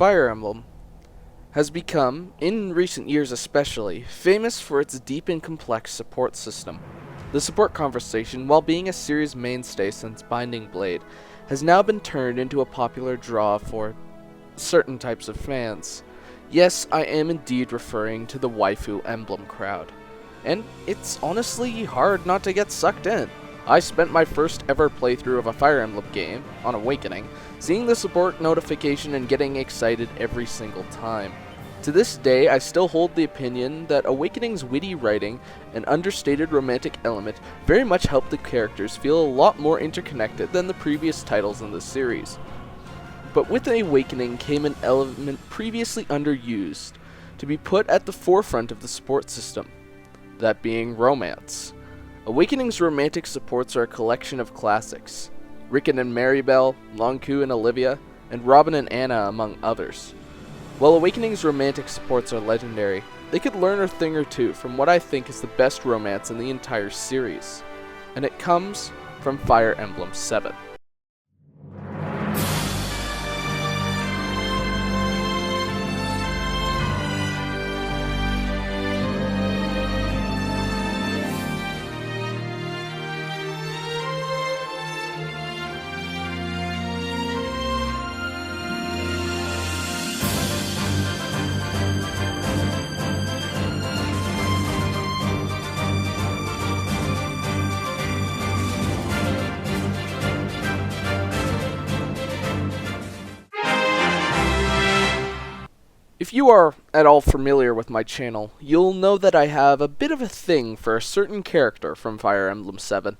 Fire Emblem has become, in recent years especially, famous for its deep and complex support system. The support conversation, while being a series mainstay since Binding Blade, has now been turned into a popular draw for certain types of fans. Yes, I am indeed referring to the waifu Emblem crowd. And it's honestly hard not to get sucked in. I spent my first ever playthrough of a Fire Emblem game, on Awakening, seeing the support notification and getting excited every single time. To this day, I still hold the opinion that Awakening's witty writing and understated romantic element very much helped the characters feel a lot more interconnected than the previous titles in the series. But with Awakening came an element previously underused to be put at the forefront of the support system, that being romance. Awakening's romantic supports are a collection of classics, Rickon and Maribel, Lon'qu and Olivia, and Robin and Anna among others. While Awakening's romantic supports are legendary, they could learn a thing or two from what I think is the best romance in the entire series, and it comes from Fire Emblem 7. If you are at all familiar with my channel, you'll know that I have a bit of a thing for a certain character from Fire Emblem 7.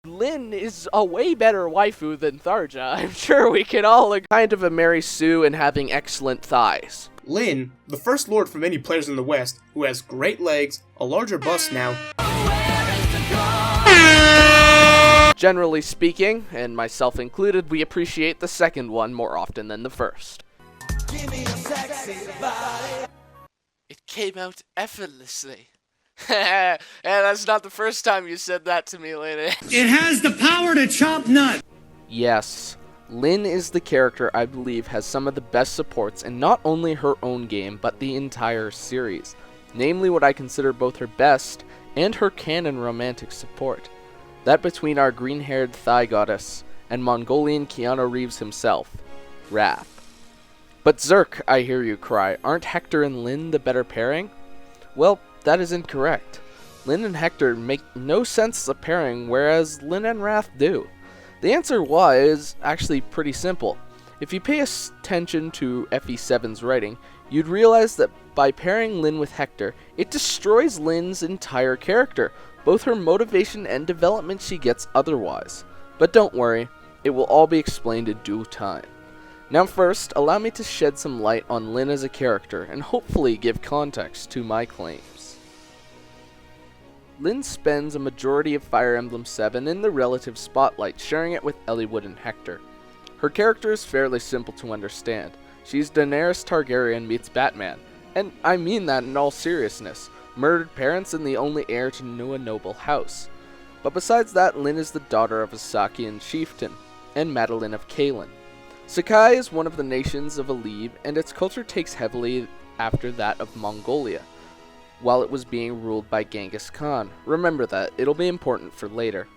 Lyn is a way better waifu than Tharja. I'm sure we can all agree. Kind of a Mary Sue and having excellent thighs. Lyn, the first lord for many players in the West, who has great legs, a larger bust now. Generally speaking, and myself included, we appreciate the second one more often than the first. Give me a sexy body. It came out effortlessly. And that's not the first time you said that to me, lady. It has the power to chop nuts. Yes, Lyn is the character I believe has some of the best supports in not only her own game, but the entire series. Namely what I consider both her best and her canon romantic support. That between our green-haired thigh goddess and Mongolian Keanu Reeves himself, Rath. But Zerk, I hear you cry, aren't Hector and Lyn the better pairing? Well, that is incorrect. Lyn and Hector make no sense as a pairing, whereas Lyn and Rath do. The answer why is actually pretty simple. If you pay attention to FE7's writing, you'd realize that by pairing Lyn with Hector, it destroys Lyn's entire character, both her motivation and development she gets otherwise. But don't worry, it will all be explained in due time. Now first, allow me to shed some light on Lyn as a character, and hopefully give context to my claims. Lyn spends a majority of Fire Emblem 7 in the relative spotlight, sharing it with Eliwood and Hector. Her character is fairly simple to understand. She's Daenerys Targaryen meets Batman, and I mean that in all seriousness. Murdered parents and the only heir to a noble house. But besides that, Lyn is the daughter of a Sakian chieftain, and Madeline of Kalen. Sakai is one of the nations of Alib, and its culture takes heavily after that of Mongolia, while it was being ruled by Genghis Khan. Remember that, it'll be important for later.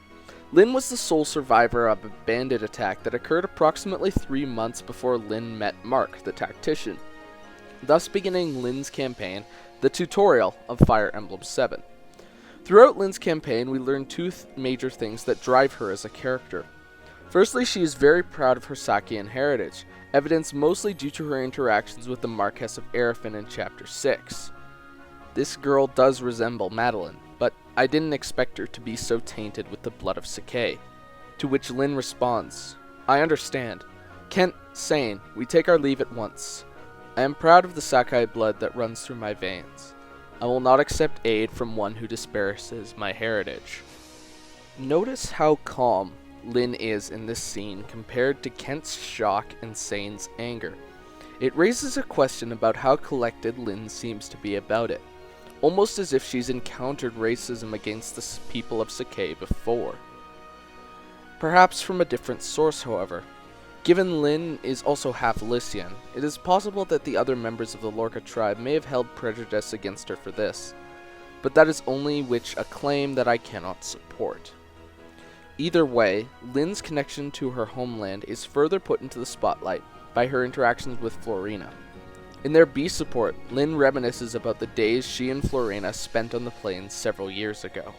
Lyn was the sole survivor of a bandit attack that occurred approximately 3 months before Lyn met Mark, the tactician, thus beginning Lyn's campaign, the tutorial of Fire Emblem 7. Throughout Lyn's campaign, we learn two major things that drive her as a character. Firstly, she is very proud of her Sakian heritage, evidenced mostly due to her interactions with the Marquess of Arafin in Chapter 6. This girl does resemble Madeline, but I didn't expect her to be so tainted with the blood of Sakai. To which Lyn responds, I understand. Kent, sane, we take our leave at once. I am proud of the Sakai blood that runs through my veins. I will not accept aid from one who disparages my heritage. Notice how calm Lyn is in this scene compared to Kent's shock and Sane's anger. It raises a question about how collected Lyn seems to be about it, almost as if she's encountered racism against the people of Sakai before. Perhaps from a different source, however. Given Lyn is also half Lycian, it is possible that the other members of the Lorca tribe may have held prejudice against her for this, but that is only a claim that I cannot support. Either way, Lyn's connection to her homeland is further put into the spotlight by her interactions with Florina. In their B support, Lyn reminisces about the days she and Florina spent on the plains several years ago.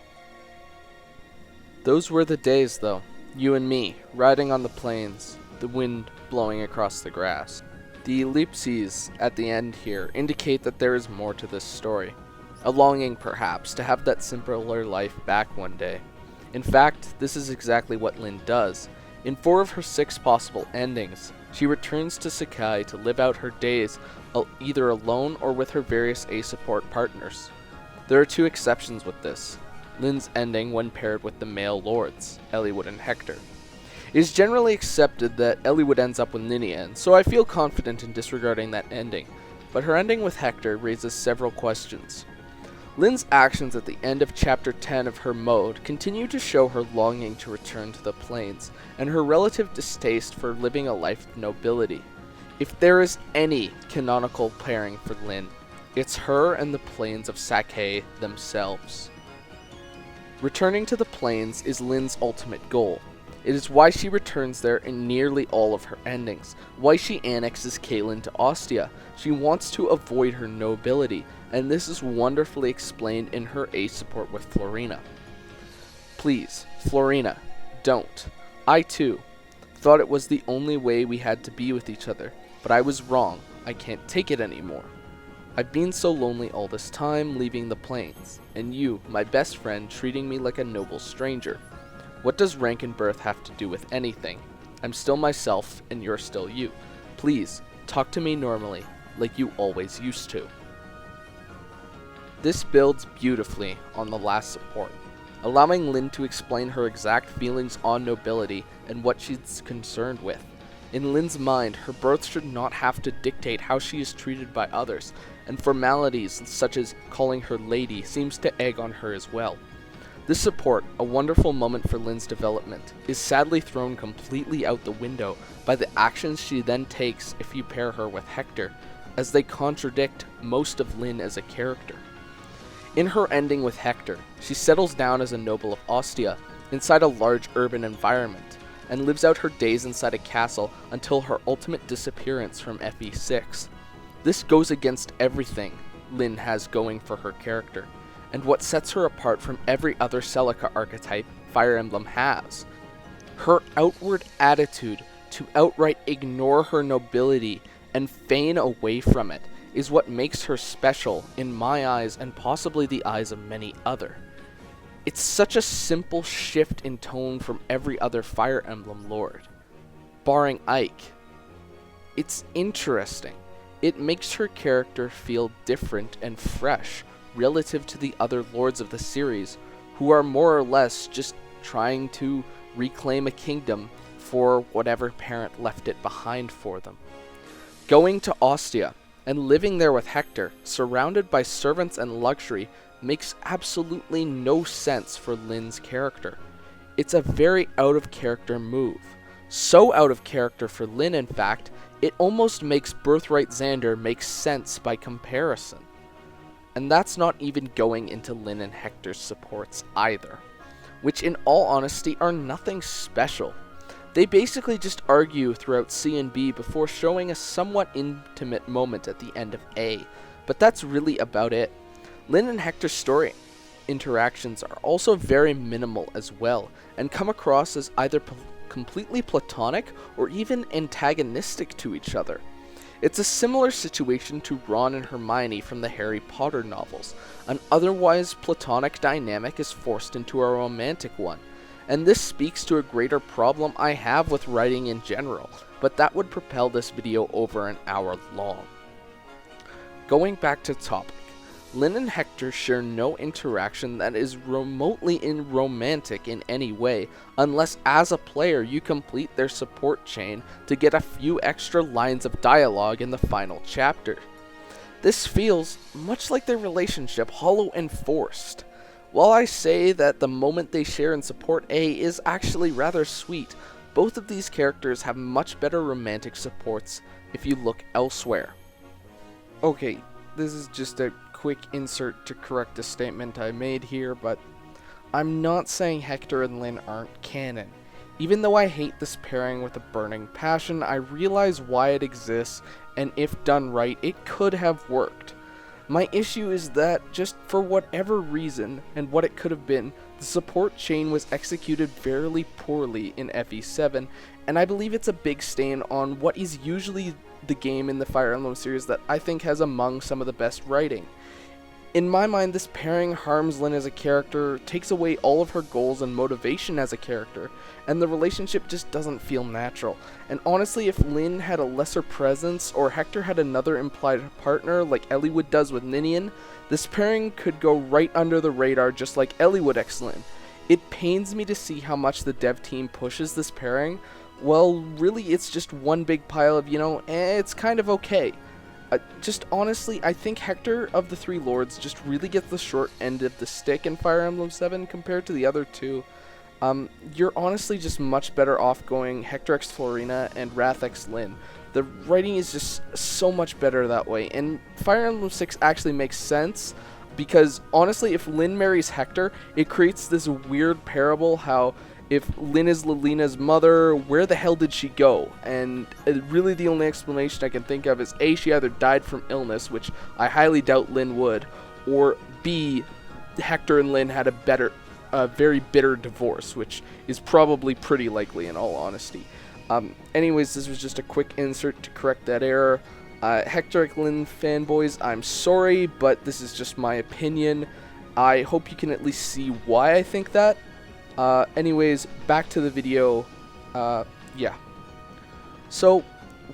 Those were the days, though. You and me, riding on the plains, the wind blowing across the grass. The ellipses at the end here indicate that there is more to this story. A longing, perhaps, to have that simpler life back one day. In fact, this is exactly what Lyn does. In 4 of her 6 possible endings, she returns to Sakai to live out her days either alone or with her various A support partners. There are 2 exceptions with this. Lyn's ending when paired with the male lords, Eliwood and Hector. It is generally accepted that Eliwood ends up with Ninian, so I feel confident in disregarding that ending, but her ending with Hector raises several questions. Lyn's actions at the end of Chapter 10 of her mode continue to show her longing to return to the plains, and her relative distaste for living a life of nobility. If there is any canonical pairing for Lyn, it's her and the plains of Sakai themselves. Returning to the plains is Lyn's ultimate goal. It is why she returns there in nearly all of her endings, why she annexes Caelin to Ostia. She wants to avoid her nobility, and this is wonderfully explained in her A support with Florina. Please, Florina, don't. I too thought it was the only way we had to be with each other, but I was wrong. I can't take it anymore. I've been so lonely all this time leaving the plains, and you, my best friend, treating me like a noble stranger. What does rank and birth have to do with anything? I'm still myself, and you're still you. Please, talk to me normally, like you always used to. This builds beautifully on the last support, allowing Lyn to explain her exact feelings on nobility and what she's concerned with. In Lyn's mind, her birth should not have to dictate how she is treated by others, and formalities such as calling her lady seems to egg on her as well. This support, a wonderful moment for Lyns Development, is sadly thrown completely out the window by the actions she then takes if you pair her with Hector, as they contradict most of Lyn as a character. In her ending with Hector, she settles down as a noble of Ostia, inside a large urban environment, and lives out her days inside a castle until her ultimate disappearance from FE6. This goes against everything Lyn has going for her character, and what sets her apart from every other Celica archetype Fire Emblem has. Her outward attitude to outright ignore her nobility and feign away from it is what makes her special in my eyes and possibly the eyes of many other. It's such a simple shift in tone from every other Fire Emblem lord, barring Ike. It's interesting. It makes her character feel different and fresh relative to the other lords of the series, who are more or less just trying to reclaim a kingdom for whatever parent left it behind for them. Going to Ostia and living there with Hector, surrounded by servants and luxury, makes absolutely no sense for Lyn's character. It's a very out of character move. So out of character for Lyn, in fact, it almost makes Birthright Xander make sense by comparison. And that's not even going into Lyn and Hector's supports either, which in all honesty are nothing special. They basically just argue throughout C and B before showing a somewhat intimate moment at the end of A, but that's really about it. Lyn and Hector's story interactions are also very minimal as well, and come across as either completely platonic or even antagonistic to each other. It's a similar situation to Ron and Hermione from the Harry Potter novels. An otherwise platonic dynamic is forced into a romantic one, and this speaks to a greater problem I have with writing in general, but that would propel this video over an hour long. Going back to topic, Lyn and Hector share no interaction that is remotely romantic in any way, unless as a player you complete their support chain to get a few extra lines of dialogue in the final chapter. This feels much like their relationship, hollow and forced. While I say that the moment they share in support A is actually rather sweet, both of these characters have much better romantic supports if you look elsewhere. Okay, this is just a quick insert to correct a statement I made here, but I'm not saying Hector and Lyn aren't canon. Even though I hate this pairing with a burning passion, I realize why it exists, and if done right, it could have worked. My issue is that, just for whatever reason, and what it could have been, the support chain was executed very poorly in FE7, and I believe it's a big stain on what is usually the game in the Fire Emblem series that I think has among some of the best writing. In my mind, this pairing harms Lyn as a character, takes away all of her goals and motivation as a character, and the relationship just doesn't feel natural. And honestly, if Lyn had a lesser presence, or Hector had another implied partner like Eliwood does with Ninian, this pairing could go right under the radar just like Eliwood x Lyn. It pains me to see how much the dev team pushes this pairing. Well, really it's just one big pile of, it's kind of okay. Just honestly, I think Hector of the Three Lords just really gets the short end of the stick in Fire Emblem 7 compared to the other two. You're honestly just much better off going Hector x Florina and Rath x Lyn. The writing is just so much better that way, and Fire Emblem 6 actually makes sense, because honestly, if Lyn marries Hector, it creates this weird parable how if Lyn is Lilina's mother, where the hell did she go? And really the only explanation I can think of is A, she either died from illness, which I highly doubt Lyn would, or B, Hector and Lyn had a very bitter divorce, which is probably pretty likely in all honesty. Anyways, this was just a quick insert to correct that error. Hector and Lyn fanboys, I'm sorry, but this is just my opinion. I hope you can at least see why I think that. Anyways, back to the video. Yeah. So,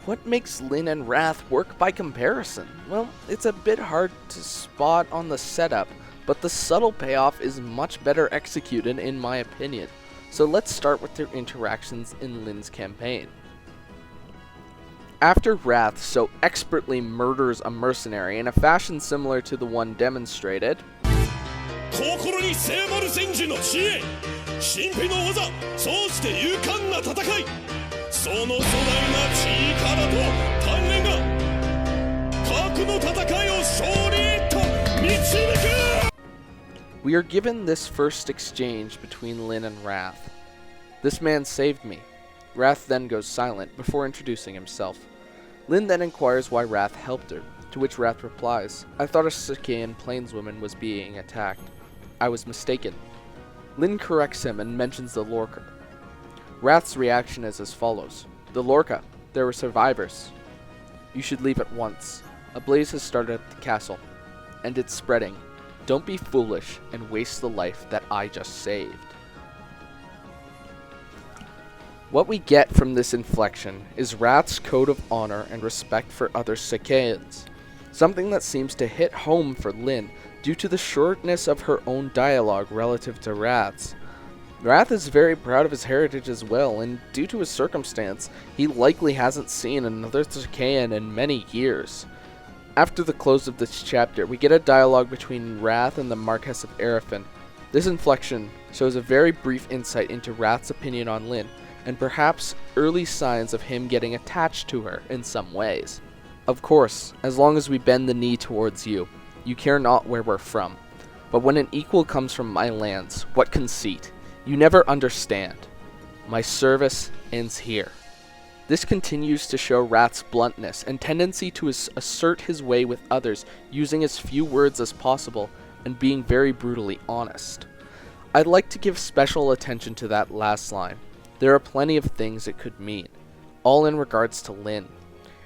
what makes Lyn and Rath work by comparison? Well, it's a bit hard to spot on the setup, but the subtle payoff is much better executed in my opinion. So let's start with their interactions in Lyn's campaign. After Rath so expertly murders a mercenary in a fashion similar to the one demonstrated, we are given this first exchange between Lyn and Rath. This man saved me. Rath then goes silent before introducing himself. Lyn then inquires why Rath helped her, to which Rath replies, I thought a Sacaean plainswoman was being attacked. I was mistaken. Lyn corrects him and mentions the Lorca. Rath's reaction is as follows. The Lorca, there were survivors. You should leave at once. A blaze has started at the castle, and it's spreading. Don't be foolish and waste the life that I just saved. What we get from this inflection is Rath's code of honor and respect for other Sacaeans, something that seems to hit home for Lyn due to the shortness of her own dialogue relative to Rath's. Rath is very proud of his heritage as well, and due to his circumstance, he likely hasn't seen another Sacaean in many years. After the close of this chapter, we get a dialogue between Rath and the Marquess of Arafin. This inflection shows a very brief insight into Rath's opinion on Lyn, and perhaps early signs of him getting attached to her in some ways. Of course, as long as we bend the knee towards you, you care not where we're from. But when an equal comes from my lands, what conceit? You never understand. My service ends here. This continues to show Rath's bluntness and tendency to assert his way with others, using as few words as possible and being very brutally honest. I'd like to give special attention to that last line. There are plenty of things it could mean, all in regards to Lyn.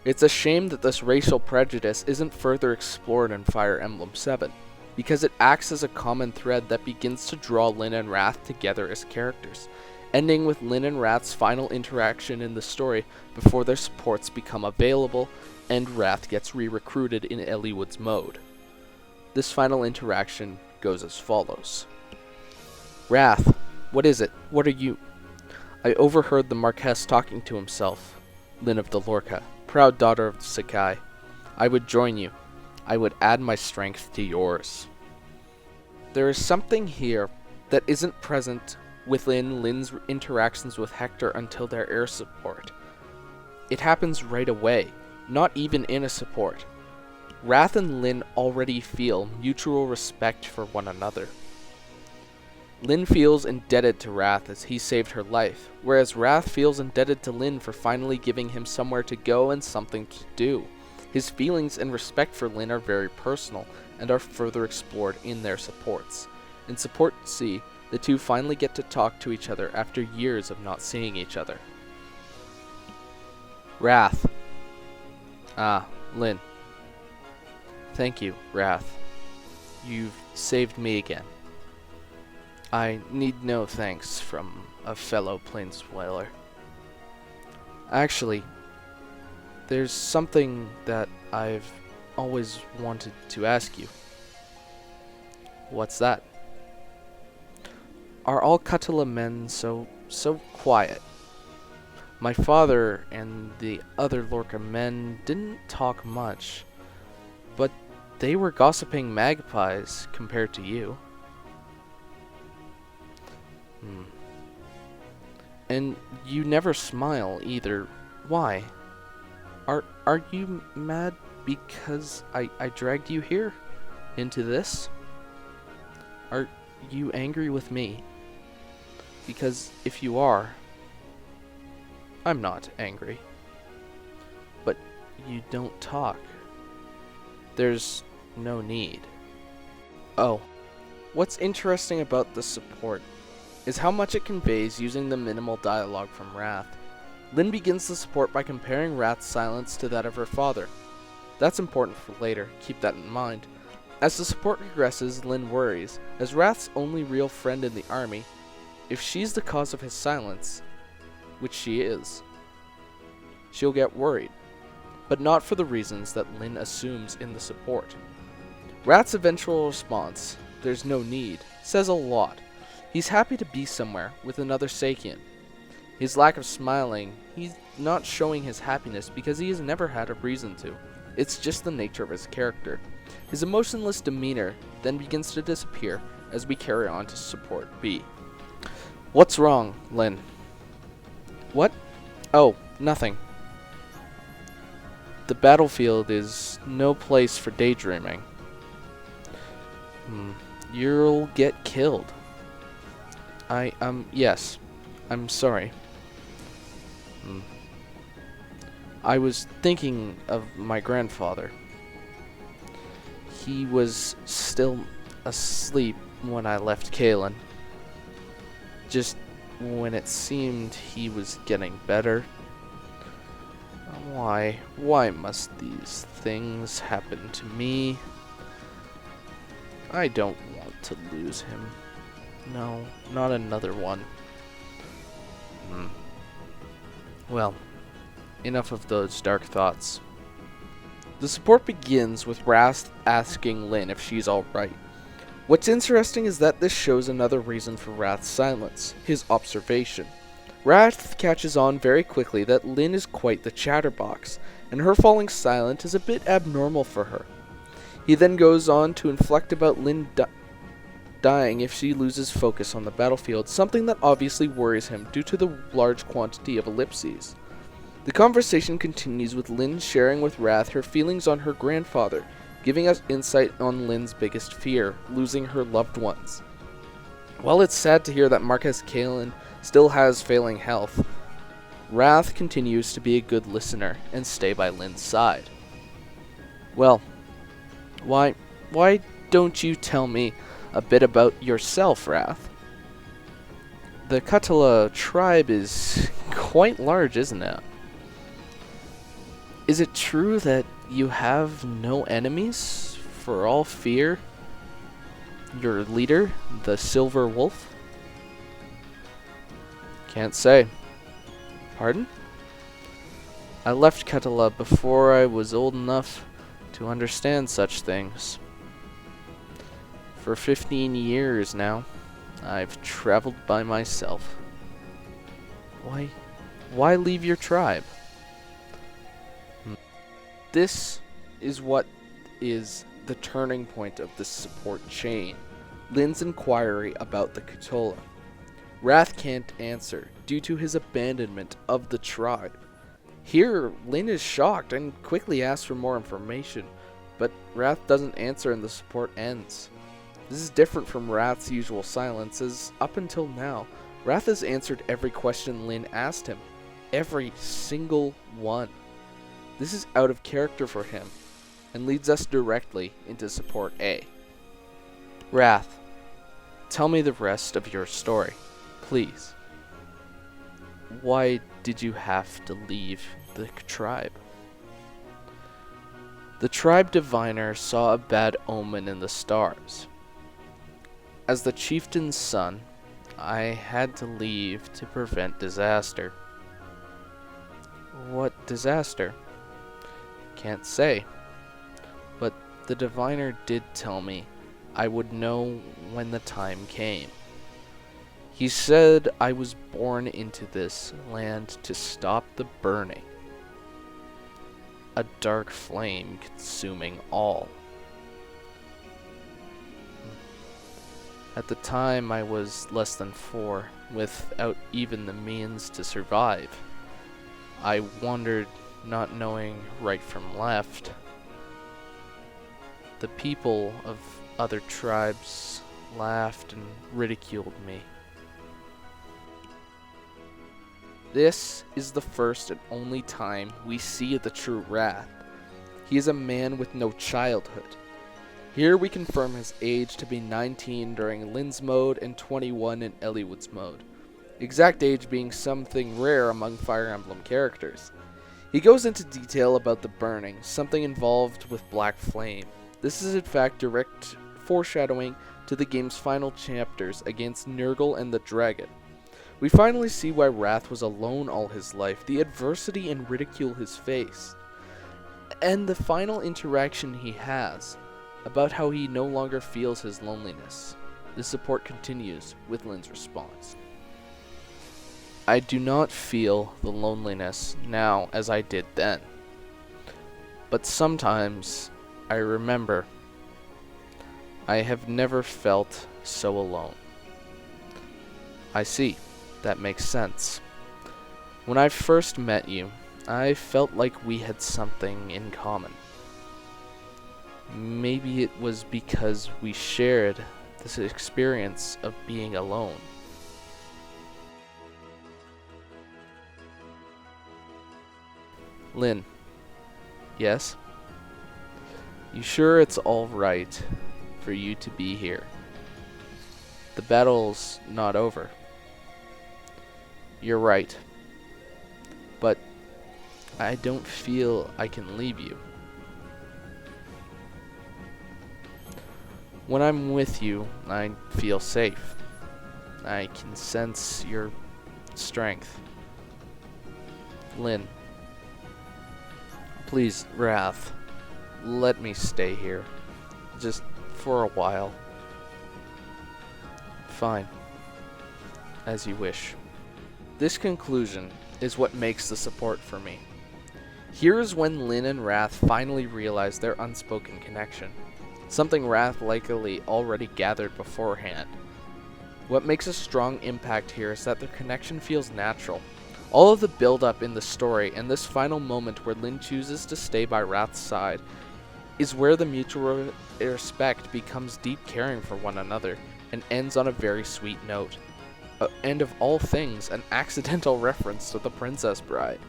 It's a shame that this racial prejudice isn't further explored in Fire Emblem 7, because it acts as a common thread that begins to draw Lyn and Rath together as characters, ending with Lyn and Rath's final interaction in the story before their supports become available and Rath gets re-recruited in Eliwood's mode. This final interaction goes as follows. Rath, what is it? What are you? I overheard the Marquess talking to himself. Lyn of the Lorca, proud daughter of the Sakai. I would join you. I would add my strength to yours. There is something here that isn't present within Lynn's interactions with Hector until their air support. It happens right away, not even in a support. Rath and Lyn already feel mutual respect for one another. Lyn feels indebted to Rath as he saved her life, whereas Rath feels indebted to Lyn for finally giving him somewhere to go and something to do. His feelings and respect for Lyn are very personal and are further explored in their supports. In Support C, the two finally get to talk to each other after years of not seeing each other. Rath. Lyn. Thank you, Rath. You've saved me again. I need no thanks from a fellow planeswhaler. Actually, there's something that I've always wanted to ask you. What's that? Are all Cutula men so quiet? My father and the other Lorca men didn't talk much, but they were gossiping magpies compared to you. And you never smile either. Why? Are you mad because I dragged you here? Into this? Are you angry with me? Because if you are, I'm not angry. But you don't talk. There's no need. Oh, what's interesting about the support is how much it conveys using the minimal dialogue from Rath. Lyn begins the support by comparing Rath's silence to that of her father. That's important for later, keep that in mind. As the support progresses, Lyn worries, as Rath's only real friend in the army, if she's the cause of his silence, which she is, she'll get worried, but not for the reasons that Lyn assumes in the support. Rath's eventual response, "There's no need," says a lot. He's happy to be somewhere with another Sakian. His lack of smiling, he's not showing his happiness because he has never had a reason to. It's just the nature of his character. His emotionless demeanor then begins to disappear as we carry on to Support B. What's wrong, Lyn? What? Oh, nothing. The battlefield is no place for daydreaming. You'll get killed. Yes. I'm sorry. I was thinking of my grandfather. He was still asleep when I left Kalen. Just when it seemed he was getting better. Why must these things happen to me? I don't want to lose him. No, not another one. Well, enough of those dark thoughts. The support begins with Rath asking Lyn if she's alright. What's interesting is that this shows another reason for Rath's silence, his observation. Rath catches on very quickly that Lyn is quite the chatterbox, and her falling silent is a bit abnormal for her. He then goes on to inflect about Lyn dying if she loses focus on the battlefield, something that obviously worries him due to the large quantity of ellipses. The conversation continues with Lyn sharing with Rath her feelings on her grandfather, giving us insight on Lyn's biggest fear, losing her loved ones. While it's sad to hear that Marquez Kalen still has failing health, Rath continues to be a good listener and stay by Lyn's side. Well, why don't you tell me a bit about yourself, Rath? The Cutula tribe is quite large, isn't it? Is it true that you have no enemies, for all fear your leader, the Silver Wolf? Can't say. Pardon? I left Cutula before I was old enough to understand such things. For 15 years now, I've traveled by myself. Why leave your tribe? This is what is the turning point of this support chain, Lyn's inquiry about the Cutula. Rath can't answer due to his abandonment of the tribe. Here, Lyn is shocked and quickly asks for more information, but Rath doesn't answer and the support ends. This is different from Rath's usual silence, as up until now, Rath has answered every question Lyn asked him. Every single one. This is out of character for him, and leads us directly into support A. Rath, tell me the rest of your story, please. Why did you have to leave the tribe? The tribe diviner saw a bad omen in the stars. As the chieftain's son, I had to leave to prevent disaster. What disaster? Can't say. But the diviner did tell me I would know when the time came. He said I was born into this land to stop the burning. A dark flame consuming all. At the time I was less than 4, without even the means to survive. I wandered, not knowing right from left. The people of other tribes laughed and ridiculed me. This is the first and only time we see the true Rath. He is a man with no childhood. Here we confirm his age to be 19 during Lyn's mode and 21 in Eliwood's mode. Exact age being something rare among Fire Emblem characters. He goes into detail about the burning, something involved with black flame. This is in fact direct foreshadowing to the game's final chapters against Nurgle and the dragon. We finally see why Rath was alone all his life, the adversity and ridicule his face, and the final interaction he has about how he no longer feels his loneliness. The support continues with Lyn's response. I do not feel the loneliness now as I did then, but sometimes I remember I have never felt so alone. I see. That makes sense. When I first met you, I felt like we had something in common. Maybe it was because we shared this experience of being alone. Lyn. Yes? You sure it's all right for you to be here? The battle's not over. You're right. But I don't feel I can leave you. When I'm with you, I feel safe. I can sense your strength. Lyn. Please, Rath, let me stay here. Just for a while. Fine. As you wish. This conclusion is what makes the support for me. Here is when Lyn and Rath finally realize their unspoken connection, something Rath likely already gathered beforehand. What makes a strong impact here is that their connection feels natural. All of the build-up in the story and this final moment where Lyn chooses to stay by Rath's side is where the mutual respect becomes deep caring for one another and ends on a very sweet note. And of all things, an accidental reference to the Princess Bride.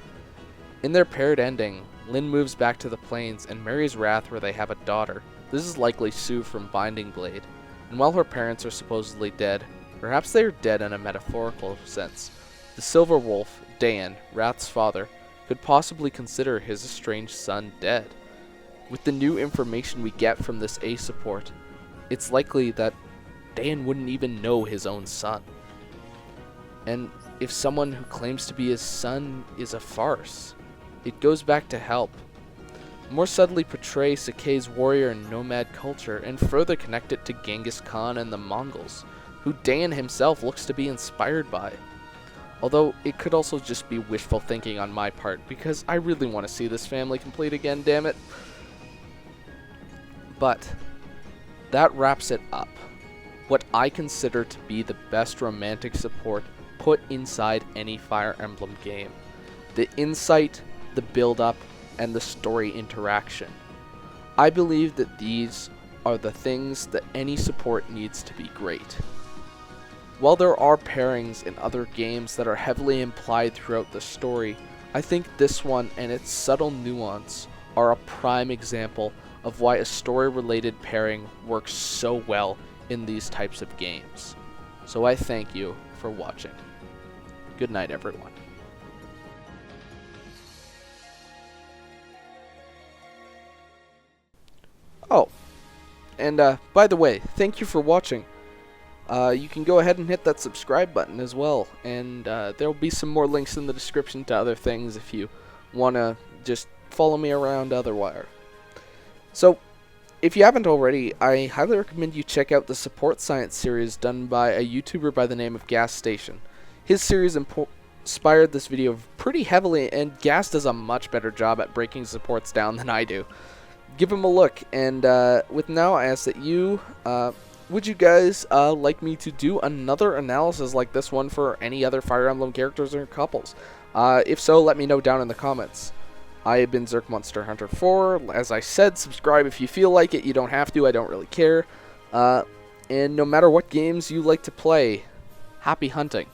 In their paired ending, Lyn moves back to the plains and marries Rath where they have a daughter. This is likely Sue from Binding Blade, and while her parents are supposedly dead, perhaps they are dead in a metaphorical sense. The Silver Wolf, Dan, Rath's father, could possibly consider his estranged son dead. With the new information we get from this A support, it's likely that Dan wouldn't even know his own son. And if someone who claims to be his son is a farce, it goes back to help. More subtly portray Sakei's warrior and nomad culture and further connect it to Genghis Khan and the Mongols, who Dan himself looks to be inspired by. Although it could also just be wishful thinking on my part, because I really want to see this family complete again, damn it. But that wraps it up. what I consider to be the best romantic support put inside any Fire Emblem game. The insight, the build-up, and the story interaction. I believe that these are the things that any support needs to be great. While there are pairings in other games that are heavily implied throughout the story, I think this one and its subtle nuance are a prime example of why a story-related pairing works so well in these types of games. So I thank you for watching. Good night, everyone. Oh, and by the way, thank you for watching. You can go ahead and hit that subscribe button as well, and there will be some more links in the description to other things if you want to just follow me around otherwise. So, if you haven't already, I highly recommend you check out the Support Science series done by a YouTuber by the name of Ghast Station. His series inspired this video pretty heavily, and Ghast does a much better job at breaking supports down than I do. Give him a look, and with now I ask that you, would you guys like me to do another analysis like this one for any other Fire Emblem characters or couples? If so, let me know down in the comments. I have been ZerkMonsterHunter 4. As I said, subscribe if you feel like it. You don't have to. I don't really care. And no matter what games you like to play, happy hunting.